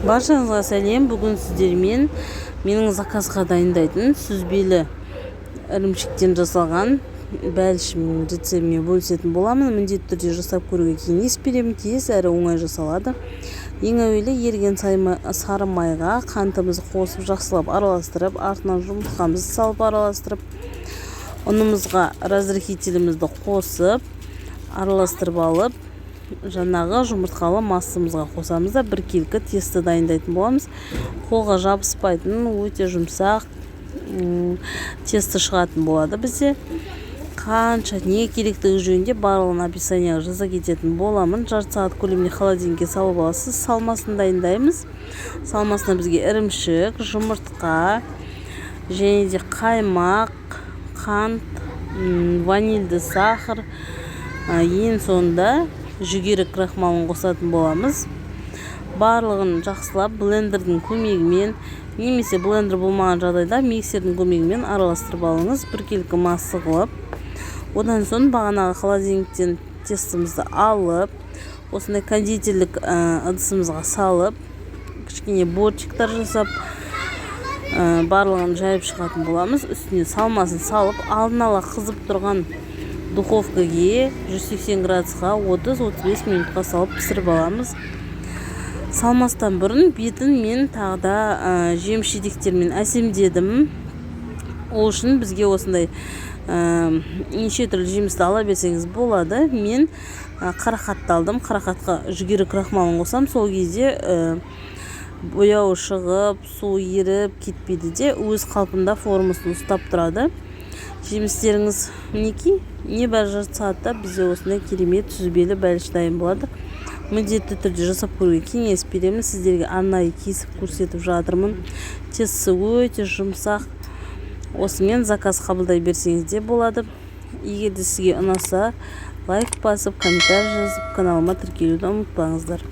Баршаңызға сәлем. Бүгін сіздермен менің заказға дайындайтын сүзбелі ірімшіктен жасалған бәлішім рецептіме бөлісетін боламын. Міндетті түрде жасап көруге кеңес беремін. Тез әрі оңай жасалады. Ең әуелі еріген сары майға қантымызды қосып жақсылап араластырып, артынан жұмыртқамызды салып араластырып, ұнымызға разрыхителімізді қосып араластырып алып, жаңағы жұмыртқалы массамызға қосамыз да біркелкі тесті дайындайтын боламыз. Қолға жабыспайтын, өте жұмсақ тесті шығатын болады бізде. Қанша не керектігі жөнінде барлығын описанияға жаза кететін боламын. Жарты сағат көлемінде холодильникке салып аласыз. Салмасын дайындаймыз. Салмасына бізге ірімшік, жұмыртқа, және де қаймақ, қант, ванильді сахар, ең соңында жүгері крахмалын қосатын боламыз. Барлығын жақсылап блендердің көмегімен, немесе блендер болмаған жағдайда миксердің көмегімен араластырып алыңыз, біркелкі масса қылып. Одан соң бағанағы холодильниктен тестімізді алып, осындай кондитерлік ыдысымызға салып, кішкене бортиктар жасап, барлығын жайып шығатын боламыз. Үстіне салмасын салып, алдын ала қызып тұрған духовкаге 180 градусқа 30-35 минутқа салып пісіріп аламыз. Салмастан бұрын бетін мен тағда жеміс-жидектермен әсемдедім. Ол үшін бізге осындай неше түрлі жемісті ала берсеңіз болады. Мен қарақатты алдым. Қарақатқа жүгері крахмалын қосам. Сол кезде бояуы шығып, су еріп кетпейді де, өз қалпында формасын ұстап тұрады. Жемістеріңіз мінекей, небәрі жарты сағатта бізде осындай керемет сүзбелі бәліш дайын болады. Міндетті түрде жасап көруге кеңес беремін. Сіздерге арнайы кесіп көрсетіп жатырмын. Тестісі өте жұмсақ. Осымен заказ қабылдай берсеңіз де болады. Егер де сізге ұнаса, лайк басып, комментарий жазып, каналыма тіркелуді ұмытпаңыздар.